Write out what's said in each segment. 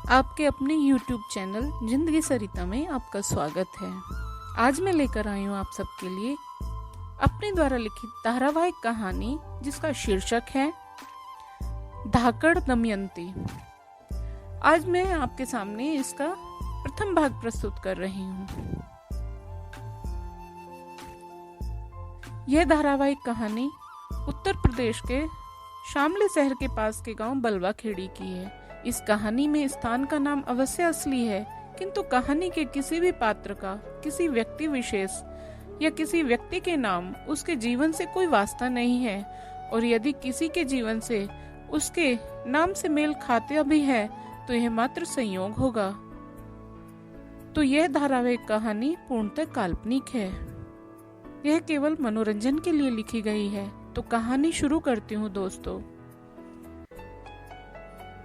आपके अपने YouTube channel जिंदगी सरिता में आपका स्वागत है। आज मैं लेकर आई हूँ आप सबके लिए अपने द्वारा लिखित धारावाहिक कहानी जिसका शीर्षक है धाकड़ दमयंती। आज मैं आपके सामने इसका प्रथम भाग प्रस्तुत कर रही हूँ। यह धारावाहिक कहानी उत्तर प्रदेश के शामली शहर के पास के गांव बलवा खेड़ी की है। इस कहानी में स्थान का नाम अवश्य असली है, किंतु कहानी के किसी भी पात्र का, किसी व्यक्ति विशेष या किसी व्यक्ति के नाम उसके जीवन से कोई वास्ता नहीं है, और यदि किसी के जीवन से उसके नाम से मेल खाते भी है तो यह मात्र संयोग होगा। तो यह धारावाहिक कहानी पूर्णतः काल्पनिक है। यह केवल मनोरंजन के लिए लिखी गई है। तो कहानी शुरू करती हूँ दोस्तों।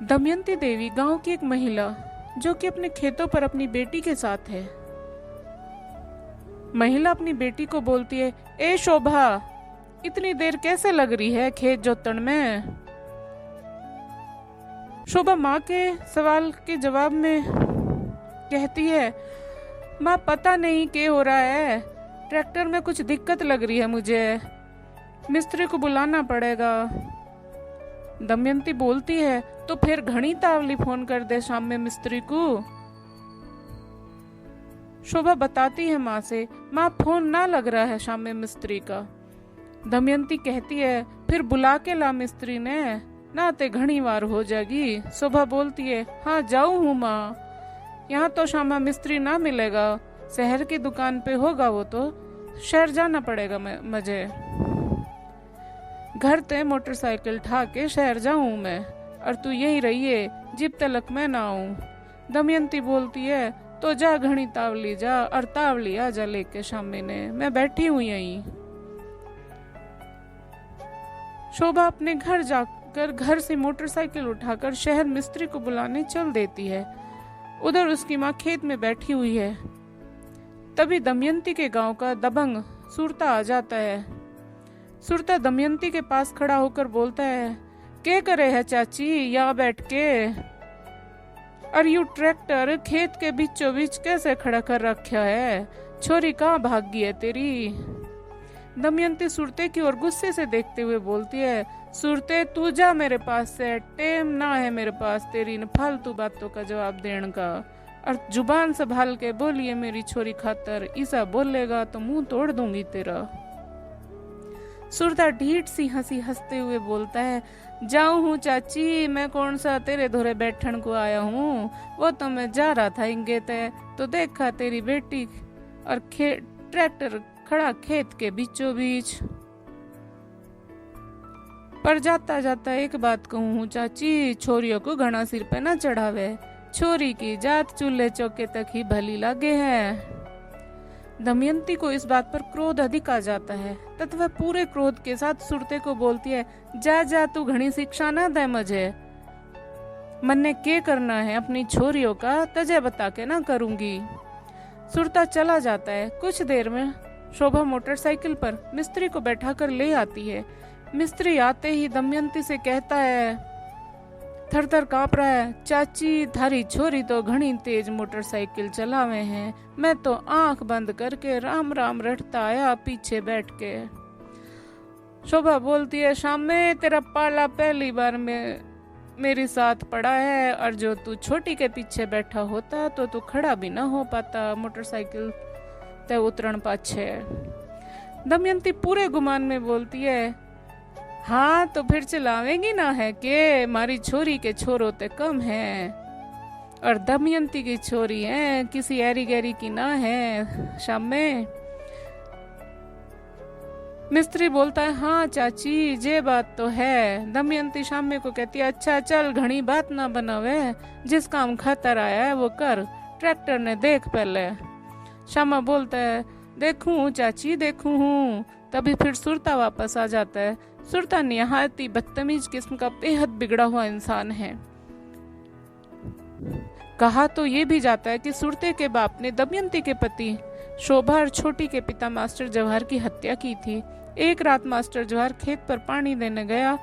दमयंती देवी गांव की एक महिला जो कि अपने खेतों पर अपनी बेटी के साथ है। महिला अपनी बेटी को बोलती है, ए शोभा, इतनी देर कैसे लग रही है खेत जोतने में। शोभा माँ के सवाल के जवाब में कहती है, माँ पता नहीं क्या हो रहा है, ट्रैक्टर में कुछ दिक्कत लग रही है, मुझे मिस्त्री को बुलाना पड़ेगा। दमयंती बोलती है, तो फिर घनी तावली फोन कर दे शाम में मिस्त्री को। शोभा बताती है माँ से, माँ फोन ना लग रहा है शाम में मिस्त्री का। दमयंती कहती है, फिर बुला के ला मिस्त्री ने, ना ते घनी बार हो जाएगी। शोभा बोलती है, हाँ जाऊँ हूँ माँ, यहाँ तो शाम मिस्त्री ना मिलेगा, शहर की दुकान पे होगा, वो तो शहर जाना पड़ेगा मुझे। घर ते मोटरसाइकिल ठा के शहर जाऊं मैं, और तू यही रहिए जब तलक मैं ना आऊं। दमयंती बोलती है, तो जा घनी तावली जा, और तावली आ जा लेके शामी ने, मैं बैठी हूं यहीं। शोभा अपने घर जाकर घर से मोटरसाइकिल उठाकर शहर मिस्त्री को बुलाने चल देती है। उधर उसकी माँ खेत में बैठी हुई है। तभी दमयंती के गांव का दबंग सुरता आ जाता है। सुरता दमयंती के पास खड़ा होकर बोलता है, क्या करे है चाची यहाँ बैठ के, और यू ट्रैक्टर खेत के बीचों बीच कैसे खड़ा कर रखा है, छोरी कहाँ भाग गई है तेरी। दमयंती सुरते की ओर गुस्से से देखते हुए बोलती है, सुरते तू जा मेरे पास से, टेम ना है मेरे पास तेरी न फालतू बातों का जवाब देने का, और जुबान संभाल के बोलिए मेरी छोरी खातर, ऐसा बोलेगा तो मुंह तोड़ दूंगी तेरा। सुरता ढीठ सी हंसी हंसते हुए बोलता है, जाऊं हूँ चाची, मैं कौन सा तेरे धोरे बैठन को आया हूँ, वो तो मैं जा रहा था इंगे ते, तो देखा तेरी बेटी और ट्रैक्टर खड़ा खेत के बीचों बीच। पर जाता जाता एक बात कहूँ हूँ चाची, छोरियों को घना सिर पे न चढ़ावे, छोरी की जात चूल्हे चौके तक ही भली लागे है। दमयंती को इस बात पर क्रोध अधिक आ जाता है, तथा वह पूरे क्रोध के साथ सुरते को बोलती है, जा जा तू घनी शिक्षा ना दे मुझे, मन्ने क्या करना है अपनी छोरियों का तजे बता के ना करूंगी। सुरता चला जाता है। कुछ देर में शोभा मोटरसाइकिल पर मिस्त्री को बैठा कर ले आती है। मिस्त्री आते ही दमयंती से कहता है, थर थर कांप रहा है, चाची थारी छोरी तो घनी तेज मोटरसाइकिल चलावे हैं, मैं तो आंख बंद करके राम राम रटता आया पीछे बैठ के। शोभा बोलती है, शाम में तेरा पाला पहली बार में मेरे साथ पड़ा है, और जो तू छोटी के पीछे बैठा होता तो तू खड़ा भी ना हो पाता मोटरसाइकिल ते उतरण पाछे। दमयंती पूरे गुमान में बोलती है, हाँ तो फिर चलावेंगी ना है के, मारी छोरी के छोरो ते कम है, और दमयंती की छोरी है किसी ऐरी गैरी की ना है शाम में। मिस्त्री बोलता है, हाँ चाची ये बात तो है। दमयंती शाम में को कहती है, अच्छा चल घनी बात ना बनावे, जिस काम खतर आया है वो कर, ट्रैक्टर ने देख पहले। शामा बोलता है, देखूं चाची देखूं हूँ। तभी फिर सुरता वापस आ जाता है। सुरता निहायत ही बदतमीज किस्म का बेहद बिगड़ा हुआ इंसान है। कहा तो ये भी जाता है कि सुरते के बाप ने दमयंती के पति शोभा और छोटी के पिता मास्टर जवाहर की हत्या की थी। एक रात मास्टर जवाहर खेत पर पानी देने गया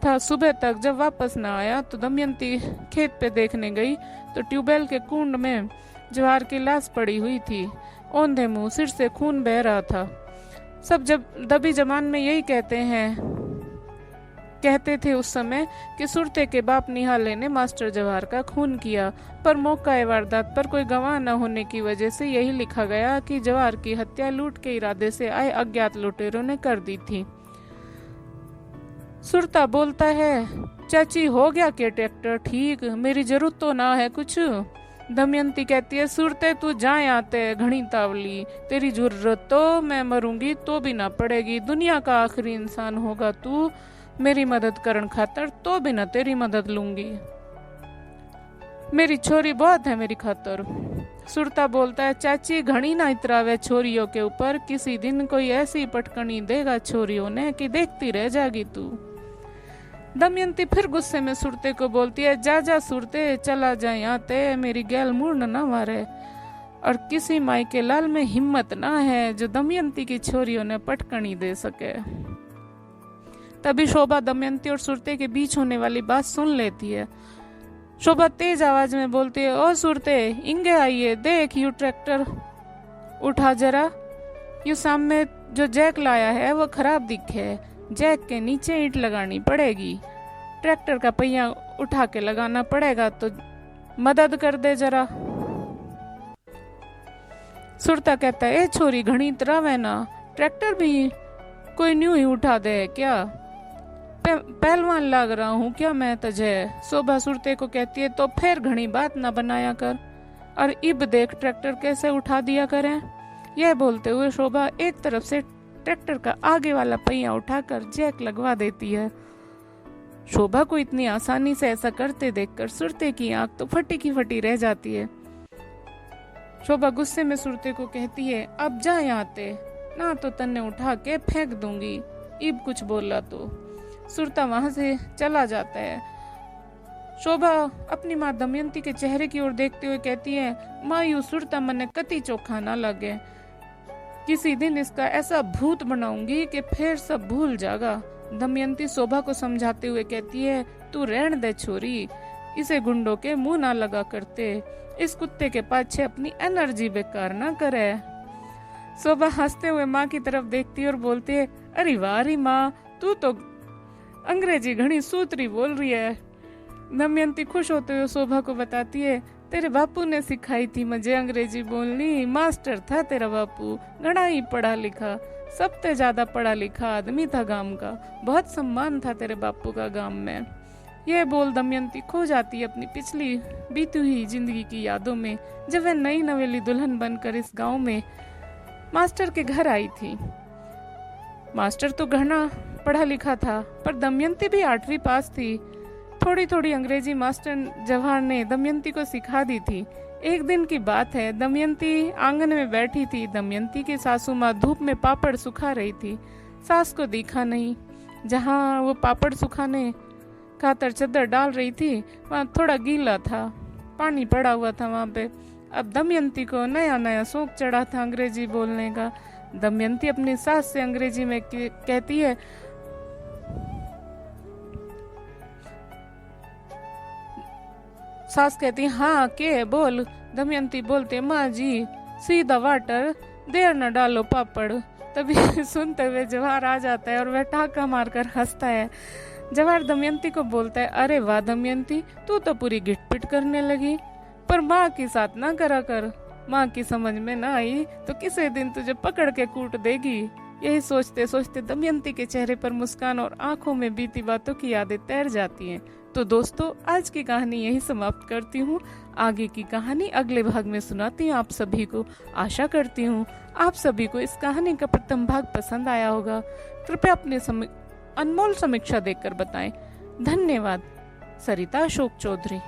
था। सुबह तक जब वापस न आया तो दमयंती खेत पे देखने गई तो ट्यूबवेल के कुंड में जवाहर की लाश पड़ी हुई थी। औंधे मुंह, सिर से खून बह रहा था। सब जब दबी जबान में यही कहते थे उस समय कि सुरते के बाप निहाले ने मास्टर जवाहर का खून किया, पर मौका वारदात पर कोई गवाह न होने की वजह से यही लिखा गया कि जवाहर की हत्या लूट के इरादे से आए अज्ञात लुटेरों ने कर दी थी। सुरता बोलता है, चाची हो गया के ट्रैक्टर ठीक, मेरी जरूरत तो ना है कुछ। दमयंती कहती है, सुरते तू जाए आते घनी तावली, तेरी जरूरत तो मैं मरूंगी तो भी ना पड़ेगी। दुनिया का आखिरी इंसान होगा तू, मेरी मदद करन खातर तो भी ना तेरी मदद लूंगी। मेरी छोरी बहुत है मेरी खातर। सुरता बोलता है, चाची घनी ना इतरावे छोरियों के ऊपर, किसी दिन कोई ऐसी पटकनी देगा छोरियों ने कि देखती रह जाएगी तू। दमयंती फिर गुस्से में सुरते को बोलती है, जा जा सुरते, चला जाए यहाँ ते, मेरी गैल मुड़ ना मारे। और किसी माई के लाल में हिम्मत ना है जो दमयंती की छोरियों ने पटकनी दे सके। तभी शोभा दमयंती और सुरते के बीच होने वाली बात सुन लेती है। शोभा तेज आवाज में बोलती है, ओ सुरते, इंगे आइए, देख यू ट्रैक्टर उठा जरा। यू सामने जो जैक लाया है वो खराब दिखे, जैक के नीचे ईंट लगानी पड़ेगी, ट्रैक्टर का पहिया उठा के लगाना पड़ेगा, तो मदद कर दे जरा। सुरता कहता है, ए छोरी घनी तरह ना, ट्रैक्टर भी कोई न्यू ही उठा दे क्या, पहलवान लग रहा हूँ क्या मैं तुझे। शोभा सुरते को कहती है, तो फिर घनी बात ना बनाया कर, और इब देख ट्रैक्टर कैसे उठा दिया करें। यह बोलते हुए शोभा एक तरफ से ट्रैक्टर का आगे वाला पहिया उठाकर जैक लगवा देती है। शोभा को इतनी आसानी से ऐसा करते देखकर सुरते की आंख तो फटी की फटी रह जाती है। शोभा गुस्से में सुरते को कहती है, अब जा यहाँ ते, ना तो तन्ने उठा के फेंक दूंगी, इब कुछ बोला तो। सुरता वहां से चला जाता है। शोभा अपनी माँ दमयंती के चेहरे की ओर देखते हुए कहती है, माँ यू सुरता मने कति चोखा ना लगे, किसी दिन इसका ऐसा भूत बनाऊंगी कि फिर सब भूल जाएगा। दमयंती शोभा को समझाते हुए कहती है, तू रहन दे छोरी, इसे गुंडों के मुंह ना लगा करते, इस कुत्ते के पाछे अपनी एनर्जी बेकार ना करे। शोभा हंसते हुए माँ की तरफ देखती है और बोलती है, अरे वाह माँ, तू तो अंग्रेजी घनी सूत्री बोल रही है। दमयंती खुश होते हुए शोभा को बताती है, तेरे बापू ने सिखाई थी मुझे अंग्रेजी बोलनी, मास्टर था तेरा बापू, घना ही पढ़ा लिखा, सबसे ज्यादा पढ़ा लिखा आदमी था गांव का, बहुत सम्मान था तेरे बापू का गांव में। यह बोल दमयंती खो जाती है अपनी पिछली बीती हुई जिंदगी की यादों में, जब वह नई नवेली दुल्हन बनकर इस गांव में मास्टर के घर आई थी। मास्टर तो घना पढ़ा लिखा था, पर दमयंती भी 8वीं पास थी। थोड़ी थोड़ी अंग्रेजी मास्टर जवाहर ने दमयंती को सिखा दी थी। एक दिन की बात है, दमयंती आंगन में बैठी थी। दमयंती की सासू माँ धूप में पापड़ सुखा रही थी। सास को दिखा नहीं। जहाँ वो पापड़ सुखाने खातर चद्दर डाल रही थी वहाँ थोड़ा गीला था, पानी पड़ा हुआ था वहाँ पे। अब दमयंती को नया नया शौक चढ़ा था अंग्रेजी बोलने का। दमयंती अपनी सास से अंग्रेजी में कहती है, सास कहती हाँ के बोल। दमयंती बोलते, माँ जी सीधा वाटर, देर न डालो पापड़। तभी सुनते हुए जवाहर आ जाता है और वह ठाका मारकर हंसता है। जवाहर दमयंती को बोलता है, अरे वाह दमयंती, तू तो पूरी गिटपिट करने लगी, पर माँ की साथ ना करा कर, माँ की समझ में ना आई तो किसी दिन तुझे पकड़ के कूट देगी। यही सोचते सोचते दमयंती के चेहरे पर मुस्कान और आंखों में बीती बातों की यादें तैर जाती हैं। तो दोस्तों, आज की कहानी यही समाप्त करती हूँ। आगे की कहानी अगले भाग में सुनाती हूँ आप सभी को। आशा करती हूँ आप सभी को इस कहानी का प्रथम भाग पसंद आया होगा। कृपया अपने अनमोल समीक्षा देकर बताएं। धन्यवाद। सरिता अशोक चौधरी।